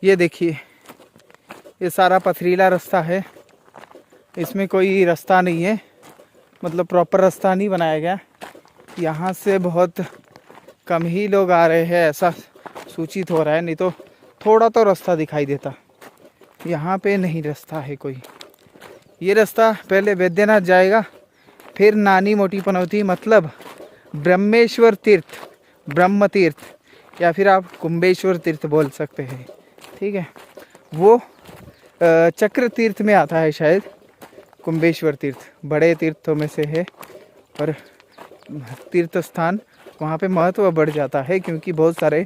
ये देखिए, ये सारा पथरीला रास्ता है, इसमें कोई रास्ता नहीं है, मतलब प्रॉपर रास्ता नहीं बनाया गया। यहाँ से बहुत कम ही लोग आ रहे हैं ऐसा सूचित हो रहा है, नहीं तो थोड़ा तो रास्ता दिखाई देता। यहाँ पे नहीं रास्ता है कोई। ये रास्ता पहले वैद्यनाथ जाएगा, फिर नानी मोटी पनौती, मतलब ब्रह्मेश्वर तीर्थ, ब्रह्म तीर्थ, या फिर आप कुंभेश्वर तीर्थ बोल सकते हैं। ठीक है, वो चक्र तीर्थ में आता है शायद। कुंभेश्वर तीर्थ बड़े तीर्थों में से है, और तीर्थ स्थान वहाँ पे महत्व बढ़ जाता है, क्योंकि बहुत सारे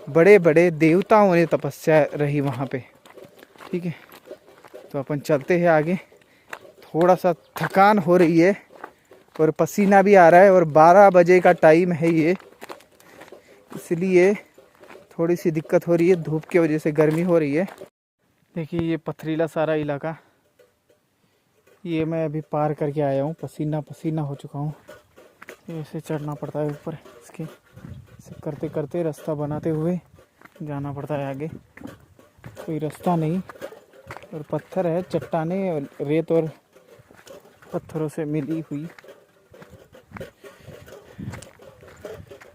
बड़े बड़े देवताओं ने तपस्या रही वहाँ पे। ठीक है, तो अपन चलते हैं आगे। थोड़ा सा थकान हो रही है और पसीना भी आ रहा है, और 12 बजे का टाइम है ये, इसलिए थोड़ी सी दिक्कत हो रही है, धूप की वजह से गर्मी हो रही है। देखिए ये पथरीला सारा इलाका, ये मैं अभी पार करके आया हूँ, पसीना पसीना हो चुका हूँ। ऐसे चढ़ना पड़ता है ऊपर, इसके ऐसे करते करते रास्ता बनाते हुए जाना पड़ता है आगे। कोई रास्ता नहीं, और पत्थर है, चट्टाने और रेत और पत्थरों से मिली हुई,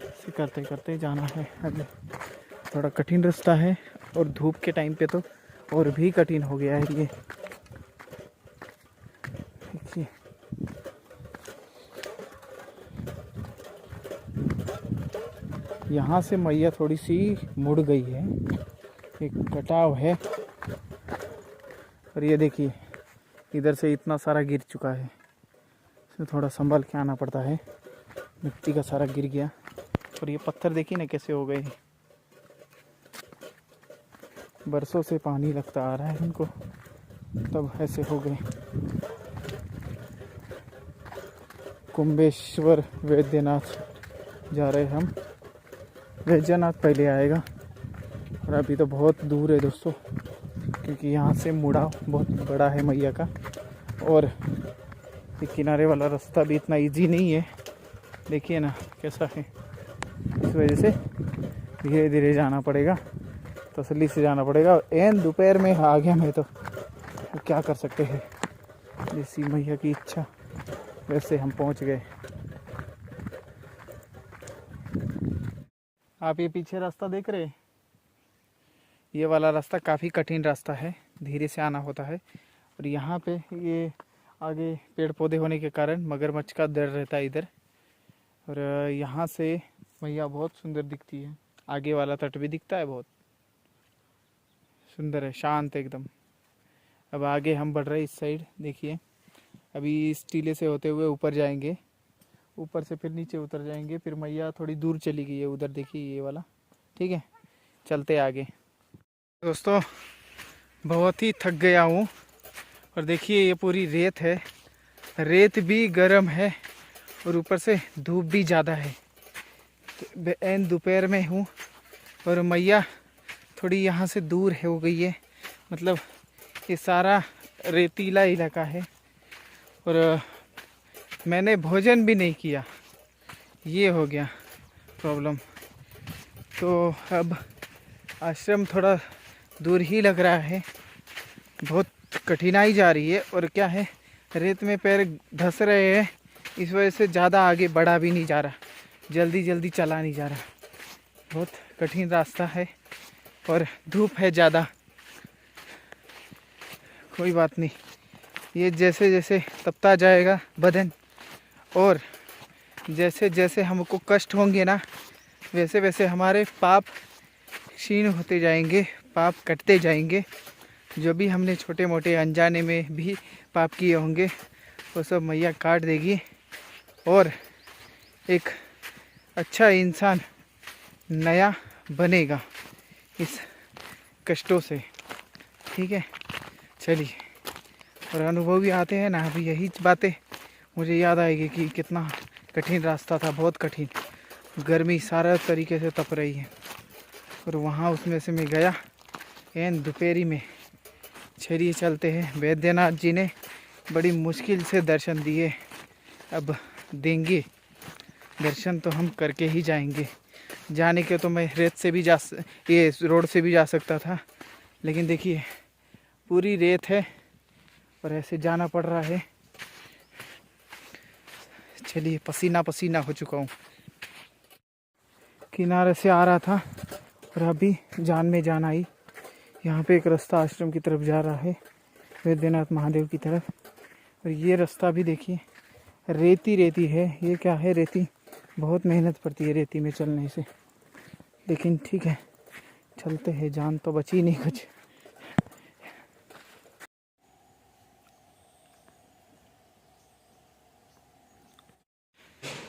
ऐसे करते करते जाना है आगे। थोड़ा कठिन रास्ता है, और धूप के टाइम पे तो और भी कठिन हो गया है ये। देखिए यहाँ से मैया थोड़ी सी मुड़ गई है, एक कटाव है। और ये देखिए इधर से इतना सारा गिर चुका है, इसमें थोड़ा संभल के आना पड़ता है, मिट्टी का सारा गिर गया। और ये पत्थर देखिए ना कैसे हो गए, बरसों से पानी लगता आ रहा है इनको, तब ऐसे हो गए। कुंभेश्वर वैद्यनाथ जा रहे हम, वैद्यनाथ पहले आएगा, और अभी तो बहुत दूर है दोस्तों, क्योंकि यहाँ से मुड़ा बहुत बड़ा है मैया का, और ये किनारे वाला रास्ता भी इतना इजी नहीं है, देखिए ना कैसा है। इस वजह से धीरे धीरे जाना पड़ेगा, तसल्ली से जाना पड़ेगा। एन दोपहर में आ गया मैं तो क्या कर सकते हैं, जैसी मैया की इच्छा वैसे हम पहुंच गए। आप ये पीछे रास्ता देख रहे हैं, ये वाला रास्ता काफ़ी कठिन रास्ता है, धीरे से आना होता है। और यहाँ पे ये आगे पेड़ पौधे होने के कारण मगरमच्छ का डर रहता है इधर। और यहाँ से मैया बहुत सुंदर दिखती है, आगे वाला तट भी दिखता है, बहुत सुंदर है, शांत एकदम। अब आगे हम बढ़ रहे हैं इस साइड, देखिए अभी इस टीले से होते हुए ऊपर जाएंगे, ऊपर से फिर नीचे उतर जाएंगे, फिर मैया थोड़ी दूर चली गई है उधर, देखिए ये वाला। ठीक है, चलते आगे। दोस्तों बहुत ही थक गया हूँ, और देखिए ये पूरी रेत है, रेत भी गर्म है, और ऊपर से धूप भी ज़्यादा है। एन दोपहर में हूँ, और मैया थोड़ी यहाँ से दूर है हो गई है, मतलब ये सारा रेतीला इलाका है, और मैंने भोजन भी नहीं किया, ये हो गया प्रॉब्लम। तो अब आश्रम थोड़ा दूर ही लग रहा है, बहुत कठिनाई जा रही है, और क्या है रेत में पैर धंस रहे हैं, इस वजह से ज़्यादा आगे बढ़ा भी नहीं जा रहा, जल्दी जल्दी चला नहीं जा रहा। बहुत कठिन रास्ता है, और धूप है ज़्यादा। कोई बात नहीं, ये जैसे जैसे तपता जाएगा बदन, और जैसे जैसे हमको कष्ट होंगे ना, वैसे वैसे हमारे पाप क्षीण होते जाएंगे, पाप कटते जाएंगे। जो भी हमने छोटे मोटे अनजाने में भी पाप किए होंगे, वो सब मैया काट देगी, और एक अच्छा इंसान नया बनेगा इस कष्टों से। ठीक है, चलिए। और अनुभव भी आते हैं ना, अभी यही बातें मुझे याद आएगी कि कितना कठिन रास्ता था, बहुत कठिन, गर्मी सारा तरीके से तप रही है। और वहाँ उसमें से मैं गया एन दोपहरी में। चलिए चलते हैं, वैद्यनाथ जी ने बड़ी मुश्किल से दर्शन दिए, अब देंगे दर्शन तो हम करके ही जाएंगे। जाने के तो मैं रेत से भी ये रोड से भी जा सकता था, लेकिन देखिए पूरी रेत है और ऐसे जाना पड़ रहा है। चलिए, पसीना पसीना हो चुका हूँ। किनारे से आ रहा था और अभी जान में जान आई। यहाँ पे एक रास्ता आश्रम की तरफ जा रहा है, वैद्यनाथ महादेव की तरफ। और ये रास्ता भी देखिए रेती रेती है। ये क्या है, रेती। बहुत मेहनत पड़ती है रेती में चलने से, लेकिन ठीक है, चलते हैं। जान तो बची नहीं कुछ।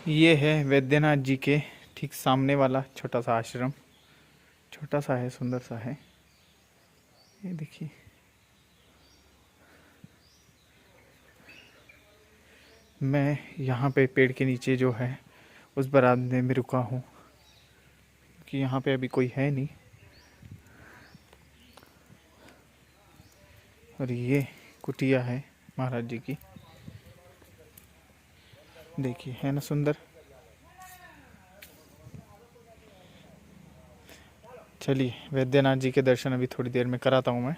ये है वैद्यनाथ जी के ठीक सामने वाला छोटा सा आश्रम। छोटा सा है, सुंदर सा है। ये देखिए, मैं यहाँ पे पेड़ के नीचे जो है उस बरामदे में रुका हूँ कि यहाँ पे अभी कोई है नहीं। और ये कुटिया है महाराज जी की। देखिए, है ना सुंदर। चलिए, वैद्यनाथ जी के दर्शन अभी थोड़ी देर में कराता हूँ मैं।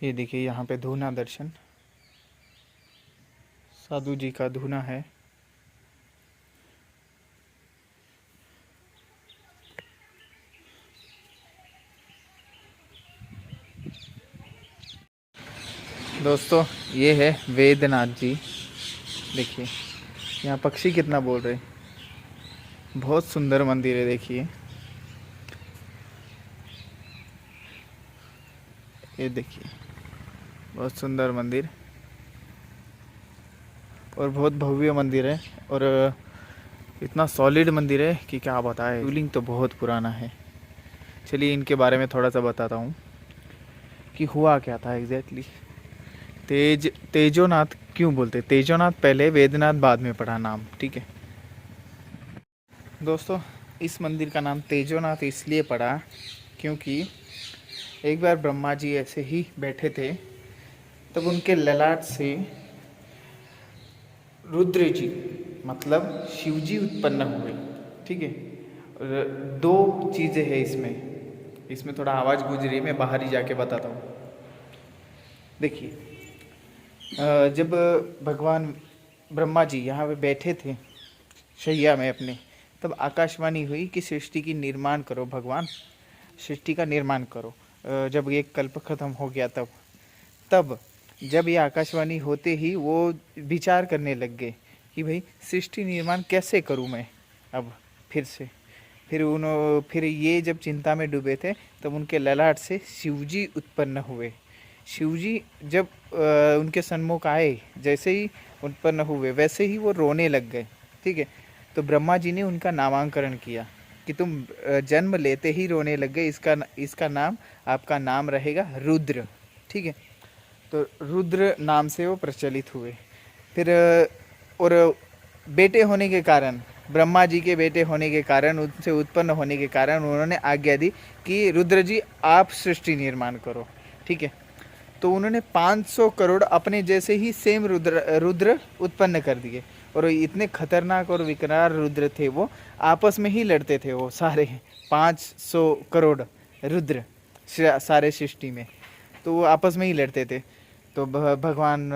ये देखिए, यहाँ पे धूना दर्शन, साधु जी का धूना है। दोस्तों, ये है वैद्यनाथ जी। देखिए यहाँ पक्षी कितना बोल रहे। बहुत सुंदर मंदिर है। देखिए, ये देखिए, बहुत सुंदर मंदिर और बहुत भव्य मंदिर है। और इतना सॉलिड मंदिर है कि क्या बताएं। शिवलिंग तो बहुत पुराना है। चलिए, इनके बारे में थोड़ा सा बताता हूँ कि हुआ क्या था एग्जैक्टली। तेजोनाथ क्यों बोलते, तेजोनाथ पहले, वेदनाथ बाद में पड़ा नाम, ठीक है दोस्तों। इस मंदिर का नाम तेजोनाथ इसलिए पड़ा क्योंकि एक बार ब्रह्मा जी ऐसे ही बैठे थे, तब उनके ललाट से रुद्र जी मतलब शिव जी उत्पन्न हुए, ठीक है। और दो चीज़ें हैं इसमें थोड़ा आवाज़ गूंज रही है, मैं बाहर ही जाके बताता हूँ। देखिए, जब भगवान ब्रह्मा जी यहाँ पे बैठे थे शैया में अपने, तब आकाशवाणी हुई कि सृष्टि की निर्माण करो भगवान, सृष्टि का निर्माण करो। जब ये कल्प खत्म हो गया तब जब ये आकाशवाणी होते ही वो विचार करने लग गए कि भाई सृष्टि निर्माण कैसे करूं मैं अब फिर से। फिर ये जब चिंता में डूबे थे, तब उनके ललाट से शिवजी उत्पन्न हुए। शिवजी जब उनके सन्मुख आए, जैसे ही उत्पन्न हुए वैसे ही वो रोने लग गए, ठीक है। तो ब्रह्मा जी ने उनका नामांकरण किया कि तुम जन्म लेते ही रोने लग गए, इसका नाम, आपका नाम रहेगा रुद्र, ठीक है। तो रुद्र नाम से वो प्रचलित हुए। फिर और बेटे होने के कारण, ब्रह्मा जी के बेटे होने के कारण, उनसे उत्पन्न होने के कारण उन्होंने आज्ञा दी कि रुद्र जी आप सृष्टि निर्माण करो, ठीक है। तो उन्होंने 500 करोड़ अपने जैसे ही सेम रुद्र उत्पन्न कर दिए। और इतने खतरनाक और विकराल रुद्र थे, वो आपस में ही लड़ते थे वो सारे 500 करोड़ रुद्र सारे सृष्टि में, तो वो आपस में ही लड़ते थे। तो भगवान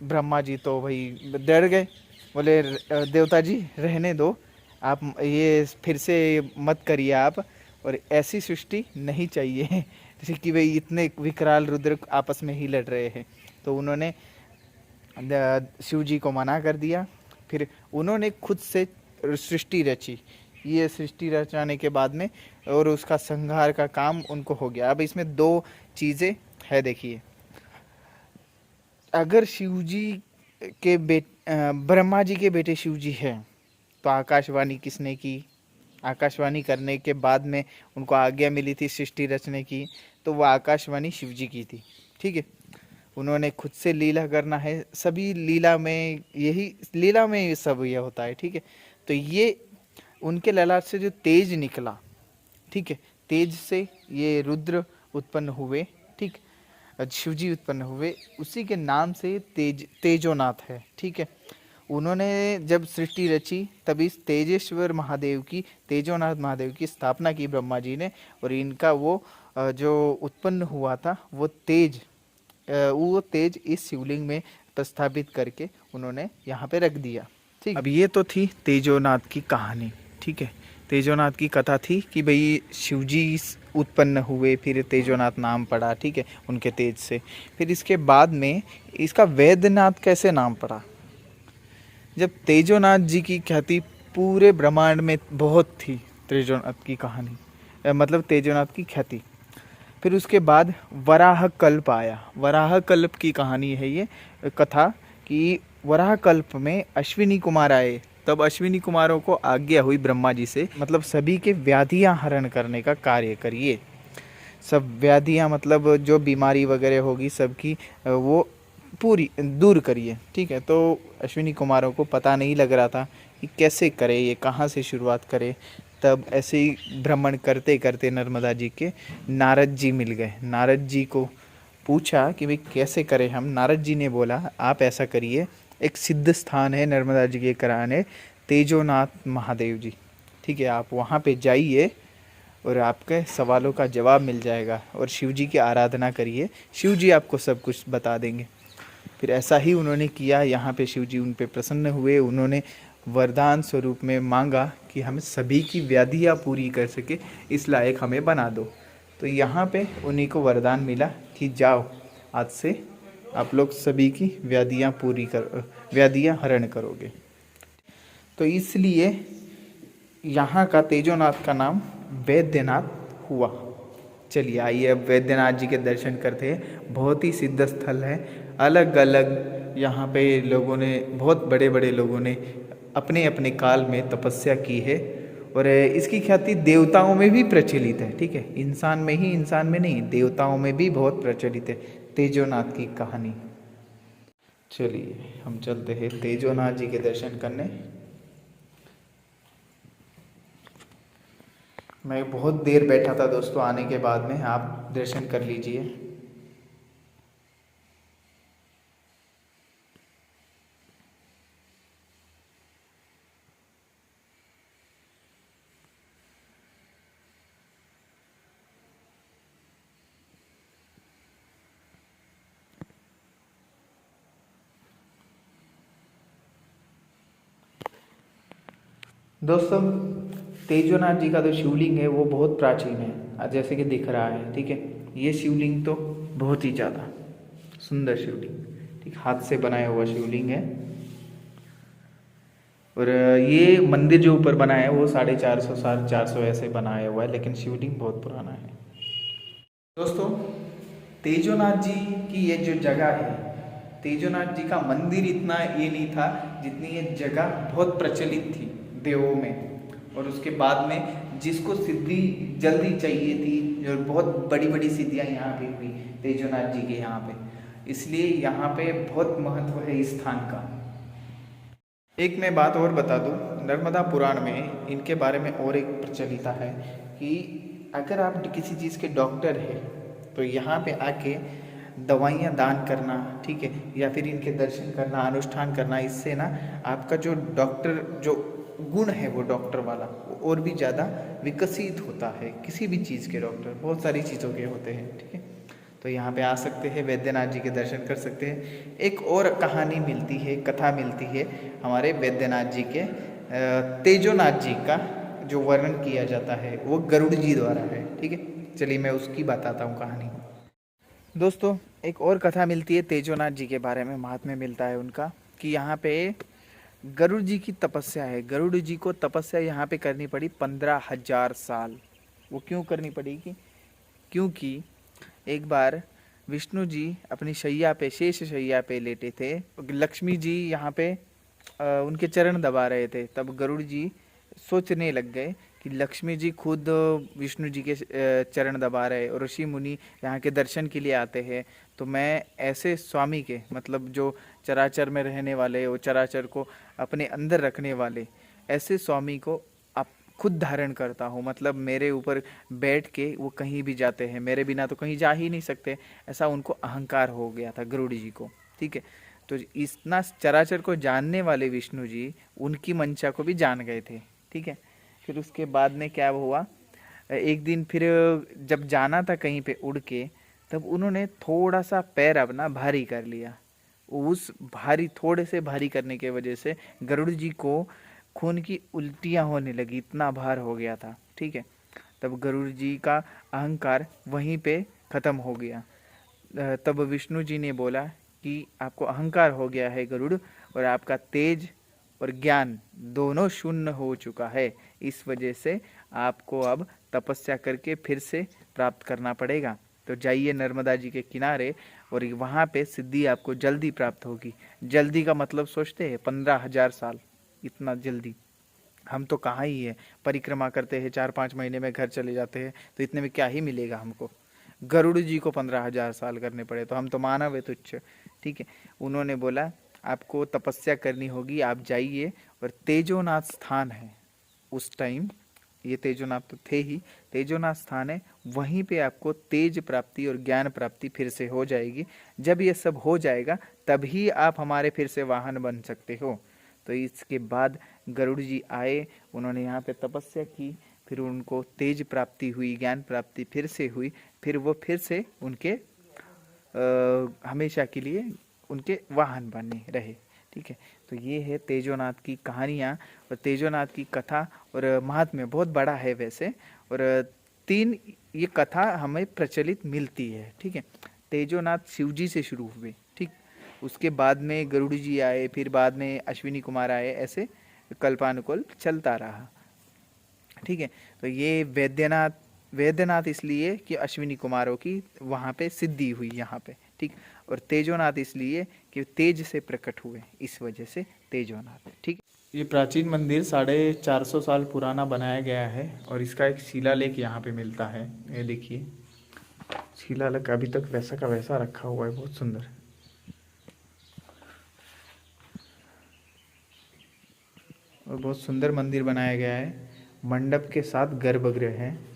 ब्रह्मा जी तो भाई डर गए, बोले देवता जी रहने दो, आप ये फिर से मत करिए आप, और ऐसी सृष्टि नहीं चाहिए जैसे कि भाई इतने विकराल रुद्र आपस में ही लड़ रहे हैं। तो उन्होंने शिव जी को मना कर दिया। फिर उन्होंने खुद से सृष्टि रची। ये सृष्टि रचाने के बाद में और उसका संहार का काम उनको हो गया। अब इसमें दो चीज़ें है, देखिए। अगर शिवजी के ब्रह्मा जी के बेटे शिवजी हैं, तो आकाशवाणी किसने की? आकाशवाणी करने के बाद में उनको आज्ञा मिली थी सृष्टि रचने की, तो वो आकाशवाणी शिवजी की थी, ठीक है। उन्होंने खुद से लीला करना है, सभी लीला में यही, लीला में ये सब ये होता है, ठीक है। तो ये उनके ललाट से जो तेज निकला, ठीक है, तेज से ये रुद्र उत्पन्न हुए, ठीक, शिवजी उत्पन्न हुए, उसी के नाम से तेजोनाथ है, ठीक है। उन्होंने जब सृष्टि रची, तभी तेजेश्वर महादेव की, तेजोनाथ महादेव की स्थापना की ब्रह्मा जी ने, और इनका वो जो उत्पन्न हुआ था वो तेज इस शिवलिंग में प्रस्थापित करके उन्होंने यहाँ पे रख दिया। ठीक, अब ये तो थी तेजोनाथ की कहानी। ठीक है, तेजोनाथ की कथा थी कि भाई शिवजी उत्पन्न हुए, फिर तेजोनाथ नाम पड़ा। ठीक है, उनके तेज से। फिर इसके बाद में इसका वैद्यनाथ कैसे नाम पड़ा? जब तेजोनाथ जी की ख्याति पूरे ब्रह्मांड में बहुत थी, तेजोनाथ की कहानी मतलब तेजोनाथ की ख्याति। फिर उसके बाद वराह कल्प आया। वराह कल्प की कहानी है ये कथा कि वराह कल्प में अश्विनी कुमार आए। तब अश्विनी कुमारों को आज्ञा हुई ब्रह्मा जी से, मतलब सभी के व्याधियां हरण करने का कार्य करिए। सब व्याधियां मतलब जो बीमारी वगैरह होगी सबकी वो पूरी दूर करिए। ठीक है, तो अश्विनी कुमारों को पता नहीं लग रहा था कि कैसे करे, ये कहाँ से शुरुआत करे। तब ऐसे ही भ्रमण करते करते नर्मदा जी के नारद जी मिल गए। नारद जी को पूछा कि भाई कैसे करें हम। नारद जी ने बोला आप ऐसा करिए, एक सिद्ध स्थान है नर्मदा जी के कराने, तेजोनाथ महादेव जी। ठीक है, आप वहाँ पे जाइए और आपके सवालों का जवाब मिल जाएगा, और शिव जी की आराधना करिए, शिव जी आपको सब कुछ बता देंगे। फिर ऐसा ही उन्होंने किया। यहाँ पे शिव जी उन पे प्रसन्न हुए। उन्होंने वरदान स्वरूप में मांगा कि हम सभी की व्याधियाँ पूरी कर सके, इस लायक हमें बना दो। तो यहाँ पे उन्हीं को वरदान मिला कि जाओ, आज से आप लोग सभी की व्याधियाँ हरण करोगे। तो इसलिए यहाँ का तेजोनाथ का नाम वैद्यनाथ हुआ। चलिए आइए अब वैद्यनाथ जी के दर्शन करते हैं। बहुत ही सिद्ध स्थल है। अलग अलग यहाँ पे लोगों ने, बहुत बड़े बड़े लोगों ने अपने अपने काल में तपस्या की है, और इसकी ख्याति देवताओं में भी प्रचलित है। ठीक है, इंसान में नहीं, देवताओं में भी बहुत प्रचलित है तेजोनाथ की कहानी। चलिए हम चलते हैं तेजोनाथ जी के दर्शन करने। मैं बहुत देर बैठा था दोस्तों, आने के बाद में आप दर्शन कर लीजिए। दोस्तों तेजोनाथ जी का जो शिवलिंग है वो बहुत प्राचीन है, जैसे कि दिख रहा है। ठीक है, ये शिवलिंग तो बहुत ही ज़्यादा सुंदर शिवलिंग, ठीक, हाथ से बनाया हुआ शिवलिंग है। और ये मंदिर जो ऊपर बना है वो 450 450 ऐसे बनाया हुआ है, लेकिन शिवलिंग बहुत पुराना है। दोस्तों तेजोनाथ जी की ये जो जगह है, तेजोनाथ जी का मंदिर इतना ये नहीं था जितनी ये जगह बहुत प्रचलित थी देवों में। और उसके बाद में जिसको सिद्धि जल्दी चाहिए थी, जो बहुत बड़ी बड़ी सिद्धियाँ यहाँ पे हुई तेजोनाथ जी के यहाँ पे, इसलिए यहाँ पे बहुत महत्व है इस स्थान का। एक मैं बात और बता दूं, नर्मदा पुराण में इनके बारे में और एक प्रचलित है कि अगर आप किसी चीज़ के डॉक्टर हैं तो यहाँ पे आके दवाइयाँ दान करना, ठीक है, या फिर इनके दर्शन करना, अनुष्ठान करना, इससे ना आपका जो डॉक्टर जो गुण है वो डॉक्टर वाला वो और भी ज़्यादा विकसित होता है। किसी भी चीज़ के डॉक्टर बहुत सारी चीज़ों के होते हैं। ठीक है, तो यहाँ पे आ सकते हैं, वैद्यनाथ जी के दर्शन कर सकते हैं। एक और कहानी मिलती है, कथा मिलती है हमारे वैद्यनाथ जी के, तेजोनाथ जी का जो वर्णन किया जाता है वो गरुड़ जी द्वारा है। ठीक है, चलिए मैं उसकी बताता हूँ कहानी। दोस्तों एक और कथा मिलती है तेजोनाथ जी के बारे में, महात्म्य मिलता है उनका कि यहाँ पे गरुड़ जी की तपस्या है। गरुड़ जी को तपस्या यहाँ पे करनी पड़ी 15,000 साल। वो क्यों करनी पड़ेगी? क्योंकि एक बार विष्णु जी अपनी शैया पे, शेष शैया पे लेटे थे, लक्ष्मी जी यहाँ पे उनके चरण दबा रहे थे। तब गरुड़ जी सोचने लग गए कि लक्ष्मी जी खुद विष्णु जी के चरण दबा रहे और ऋषि मुनि यहाँ के दर्शन के लिए आते हैं, तो मैं ऐसे स्वामी के, मतलब जो चराचर में रहने वाले, वो चराचर को अपने अंदर रखने वाले, ऐसे स्वामी को आप खुद धारण करता हूँ। मतलब मेरे ऊपर बैठ के वो कहीं भी जाते हैं, मेरे बिना तो कहीं जा ही नहीं सकते। ऐसा उनको अहंकार हो गया था गरुड़ जी को। ठीक है, तो इतना चराचर को जानने वाले विष्णु जी उनकी मंशा को भी जान गए थे। ठीक है, फिर उसके बाद में क्या हुआ, एक दिन फिर जब जाना था कहीं पे उड़ के, तब उन्होंने थोड़ा सा पैर अपना भारी कर लिया। उस भारी, थोड़े से भारी करने के वजह से गरुड़ जी को खून की उल्टियां होने लगी, इतना भार हो गया था। ठीक है, तब गरुड़ जी का अहंकार वहीं पे खत्म हो गया। तब विष्णु जी ने बोला कि आपको अहंकार हो गया है गरुड़, और आपका तेज और ज्ञान दोनों शून्य हो चुका है। इस वजह से आपको अब तपस्या करके फिर से प्राप्त करना पड़ेगा। तो जाइए नर्मदा जी के किनारे, और वहाँ पे सिद्धि आपको जल्दी प्राप्त होगी। जल्दी का मतलब सोचते हैं 15,000 साल, इतना जल्दी। हम तो कहाँ ही है, परिक्रमा करते हैं 4-5 महीने में घर चले जाते हैं, तो इतने में क्या ही मिलेगा हमको। गरुड़ जी को 15,000 साल करने पड़े, तो हम तो मानव है तुच्छ। ठीक है, उन्होंने बोला आपको तपस्या करनी होगी, आप जाइए। और तेजोनाथ स्थान है उस टाइम, ये तेजोनाथ तो थे ही, तेजोनाथ स्थान है, वहीं पे आपको तेज प्राप्ति और ज्ञान प्राप्ति फिर से हो जाएगी। जब ये सब हो जाएगा तभी आप हमारे फिर से वाहन बन सकते हो। तो इसके बाद गरुड़ जी आए, उन्होंने यहाँ पे तपस्या की, फिर उनको तेज प्राप्ति हुई, ज्ञान प्राप्ति फिर से हुई, फिर वो फिर से उनके हमेशा के लिए उनके वाहन बने रहे। ठीक है, तो ये है तेजोनाथ की कहानियाँ और तेजोनाथ की कथा। और महात्म्य बहुत बड़ा है वैसे, और 3 ये कथा हमें प्रचलित मिलती है। ठीक है, तेजोनाथ शिवजी से शुरू हुए, ठीक, उसके बाद में गरुड़ जी आए, फिर बाद में अश्विनी कुमार आए, ऐसे कल्पानुकूल चलता रहा। ठीक है, तो ये वैद्यनाथ इसलिए कि अश्विनी कुमारों की वहाँ पे सिद्धि हुई यहाँ पे। ठीक, और तेजोनाथ इसलिए कि तेज से प्रकट हुए, इस वजह से तेजोनाथ। ठीक, ये प्राचीन मंदिर 450 साल पुराना बनाया गया है, और इसका एक शिलालेख यहाँ पे मिलता है। ये देखिए, शिलालेख अभी तक वैसा का वैसा रखा हुआ है, बहुत सुंदर। और बहुत सुंदर मंदिर बनाया गया है, मंडप के साथ गर्भगृह है।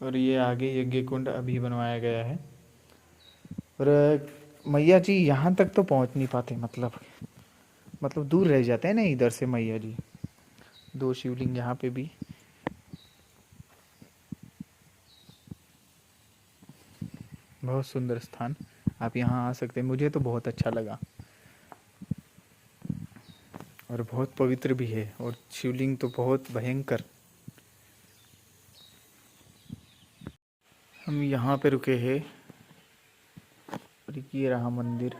और ये आगे यज्ञ कुंड अभी बनवाया गया है। और मैया जी यहाँ तक तो पहुँच नहीं पाते, मतलब दूर रह जाते हैं ना इधर से मैया जी। 2 शिवलिंग यहाँ पे भी। बहुत सुंदर स्थान, आप यहाँ आ सकते हैं, मुझे तो बहुत अच्छा लगा। और बहुत पवित्र भी है, और शिवलिंग तो बहुत भयंकर। हम यहाँ पे रुके हैं, और ये रहा मंदिर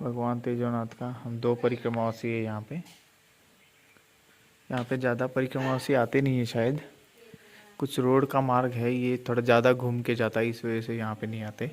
भगवान तेजोनाथ का। हम 2 परिक्रमावासी है यहाँ पे। यहाँ पे ज़्यादा परिक्रमावासी आते नहीं है शायद, कुछ रोड का मार्ग है, ये थोड़ा ज़्यादा घूम के जाता है, इस वजह से यहाँ पे नहीं आते।